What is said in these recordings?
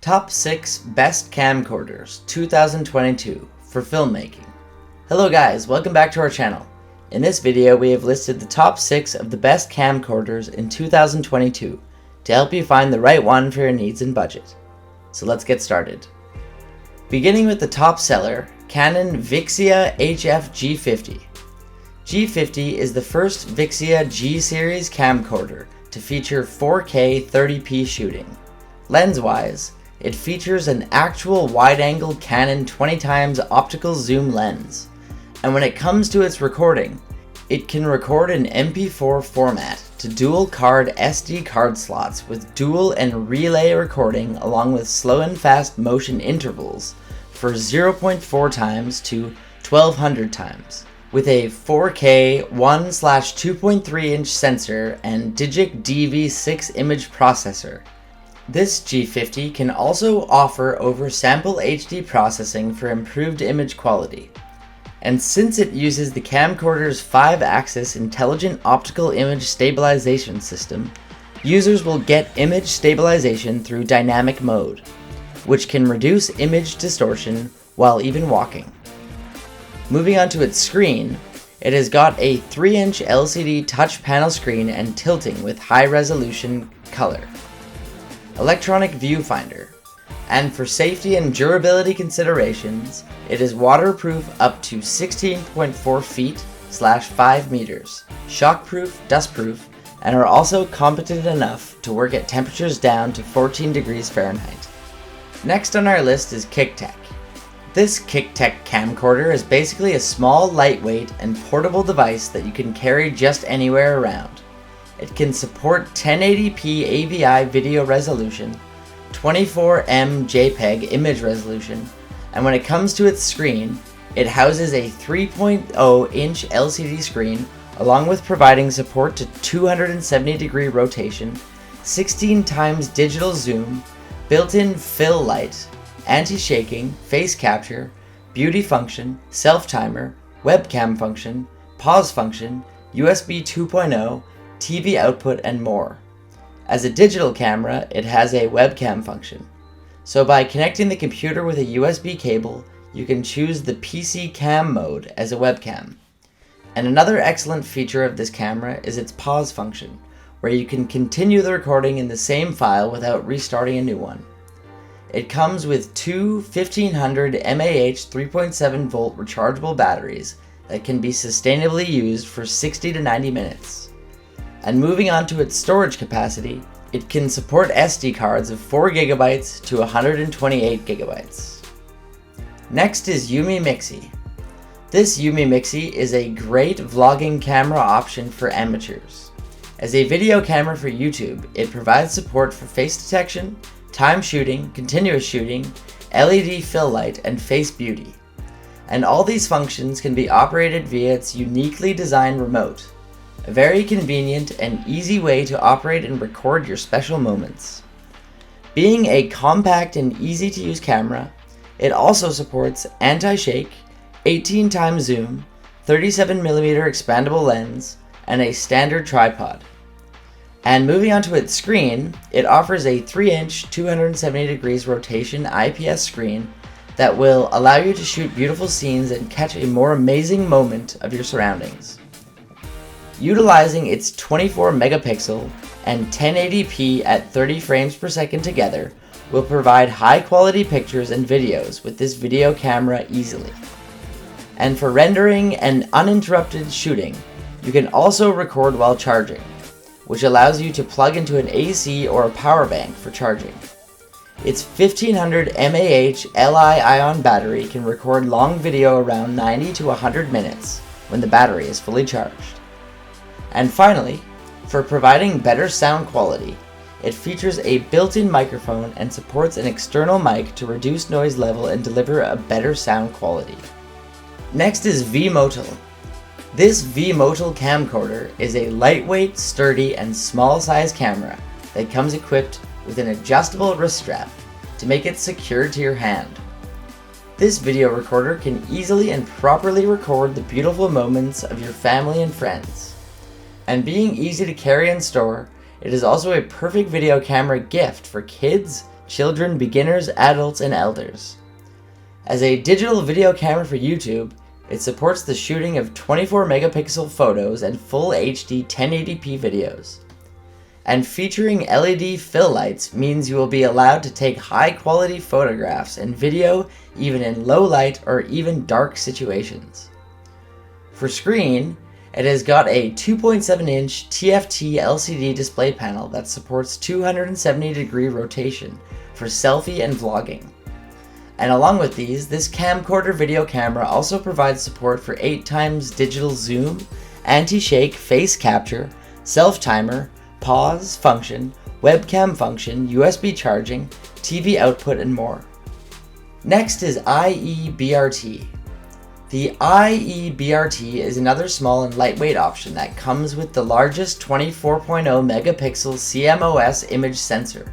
Top 6 Best Camcorders 2022 for Filmmaking. Hello guys, welcome back to our channel. In this video we have listed the top 6 of the best camcorders in 2022 to help you find the right one for your needs and budget. So let's get started. Beginning with the top seller, Canon VIXIA HF G50. G50 is the first VIXIA G-series camcorder to feature 4K 30p shooting. Lens-wise, it features an actual wide-angle Canon 20x optical zoom lens, and when it comes to its recording, it can record in MP4 format to dual card SD card slots with dual and relay recording along with slow and fast motion intervals for 0.4x to 1200x, with a 4K 1/2.3 inch sensor and Digic DV 6 image processor. This G50 can also offer oversample HD processing for improved image quality. And since it uses the camcorder's 5-axis intelligent optical image stabilization system, users will get image stabilization through dynamic mode, which can reduce image distortion while even walking. Moving on to its screen, it has got a 3-inch LCD touch panel screen and tilting with high-resolution color. Electronic viewfinder, and for safety and durability considerations, it is waterproof up to 16.4 feet /5 meters, shockproof, dustproof, and are also competent enough to work at temperatures down to 14 degrees Fahrenheit. Next on our list is kicteck. This kicteck camcorder is basically a small, lightweight, and portable device that you can carry just anywhere around. It can support 1080p AVI video resolution, 24M JPEG image resolution, and when it comes to its screen, it houses a 3.0-inch LCD screen along with providing support to 270-degree rotation, 16x digital zoom, built-in fill light, anti-shaking, face capture, beauty function, self-timer, webcam function, pause function, USB 2.0, TV output, and more. As a digital camera, it has a webcam function. So by connecting the computer with a USB cable, you can choose the PC cam mode as a webcam. And another excellent feature of this camera is its pause function, where you can continue the recording in the same file without restarting a new one. It comes with two 1500 mAh 3.7 volt rechargeable batteries that can be sustainably used for 60 to 90 minutes. And moving on to its storage capacity, it can support SD cards of 4GB to 128GB. Next is UMIMIXI. This UMIMIXI is a great vlogging camera option for amateurs. As a video camera for YouTube, it provides support for face detection, time shooting, continuous shooting, LED fill light, and face beauty. And all these functions can be operated via its uniquely designed remote. A very convenient and easy way to operate and record your special moments. Being a compact and easy to use camera, it also supports anti-shake, 18x zoom, 37mm expandable lens, and a standard tripod. And moving on to its screen, it offers a 3-inch 270 degrees rotation IPS screen that will allow you to shoot beautiful scenes and catch a more amazing moment of your surroundings. Utilizing its 24 megapixel and 1080p at 30 frames per second together will provide high quality pictures and videos with this video camera easily. And for rendering and uninterrupted shooting, you can also record while charging, which allows you to plug into an AC or a power bank for charging. Its 1500 mAh Li-ion battery can record long video around 90 to 100 minutes when the battery is fully charged. And finally, for providing better sound quality, it features a built-in microphone and supports an external mic to reduce noise level and deliver a better sound quality. Next is Vmotal. This Vmotal camcorder is a lightweight, sturdy, and small-size camera that comes equipped with an adjustable wrist strap to make it secure to your hand. This video recorder can easily and properly record the beautiful moments of your family and friends. And being easy to carry and store, it is also a perfect video camera gift for kids, children, beginners, adults, and elders. As a digital video camera for YouTube, it supports the shooting of 24 megapixel photos and full HD 1080p videos. And featuring LED fill lights means you will be allowed to take high quality photographs and video even in low light or even dark situations. For screen, it has got a 2.7-inch TFT LCD display panel that supports 270-degree rotation for selfie and vlogging. And along with these, this camcorder video camera also provides support for 8x digital zoom, anti-shake face capture, self-timer, pause function, webcam function, USB charging, TV output, and more. Next is IEBRT. The IEBRT is another small and lightweight option that comes with the largest 24.0 megapixel CMOS image sensor.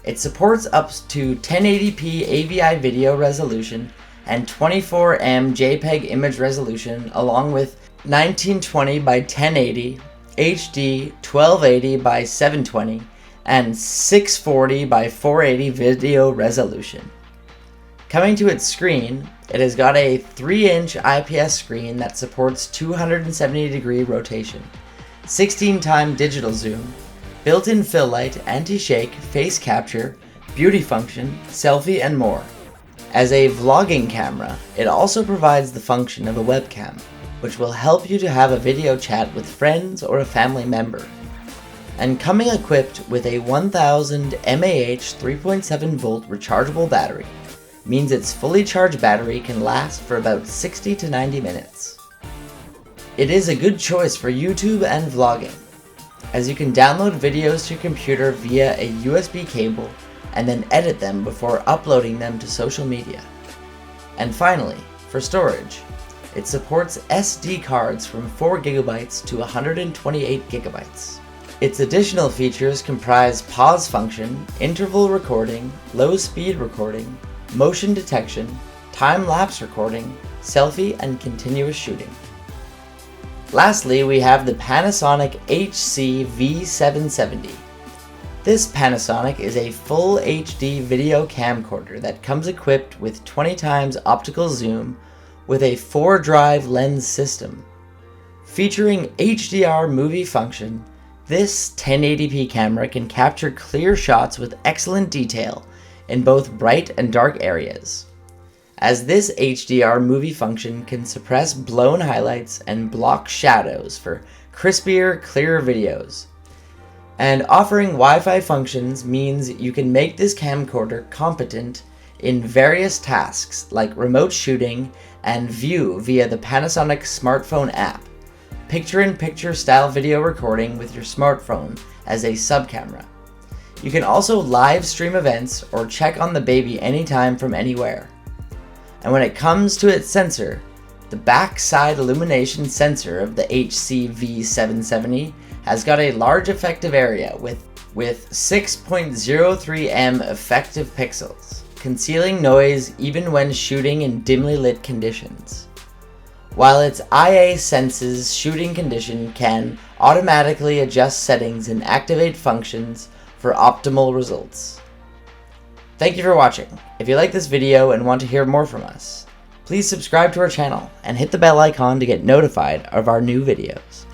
It supports up to 1080p AVI video resolution and 24M JPEG image resolution, along with 1920 by 1080, HD 1280 by 720, and 640 by 480 video resolution. Coming to its screen, it has got a 3-inch IPS screen that supports 270-degree rotation, 16x digital zoom, built-in fill light, anti-shake, face capture, beauty function, selfie, and more. As a vlogging camera, it also provides the function of a webcam, which will help you to have a video chat with friends or a family member. And coming equipped with a 1000 mAh 3.7 volt rechargeable battery means its fully charged battery can last for about 60 to 90 minutes. It is a good choice for YouTube and vlogging, as you can download videos to your computer via a USB cable and then edit them before uploading them to social media. And finally, for storage, it supports SD cards from 4 GB to 128 GB. Its additional features comprise pause function, interval recording, low speed recording, motion detection, time-lapse recording, selfie, and continuous shooting. Lastly, we have the Panasonic HC-V770. This Panasonic is a full HD video camcorder that comes equipped with 20x optical zoom with a 4-drive lens system. Featuring HDR movie function, this 1080p camera can capture clear shots with excellent detail in both bright and dark areas, as this HDR movie function can suppress blown highlights and block shadows for crispier, clearer videos. And offering Wi-Fi functions means you can make this camcorder competent in various tasks like remote shooting and view via the Panasonic smartphone app, picture-in-picture style video recording with your smartphone as a sub-camera. You can also live stream events or check on the baby anytime from anywhere. And when it comes to its sensor, the backside illumination sensor of the HC-V770 has got a large effective area with 6.03m effective pixels, concealing noise even when shooting in dimly lit conditions. While its IA senses shooting condition can automatically adjust settings and activate functions for optimal results. Thank you for watching. If you like this video and want to hear more from us, please subscribe to our channel and hit the bell icon to get notified of our new videos.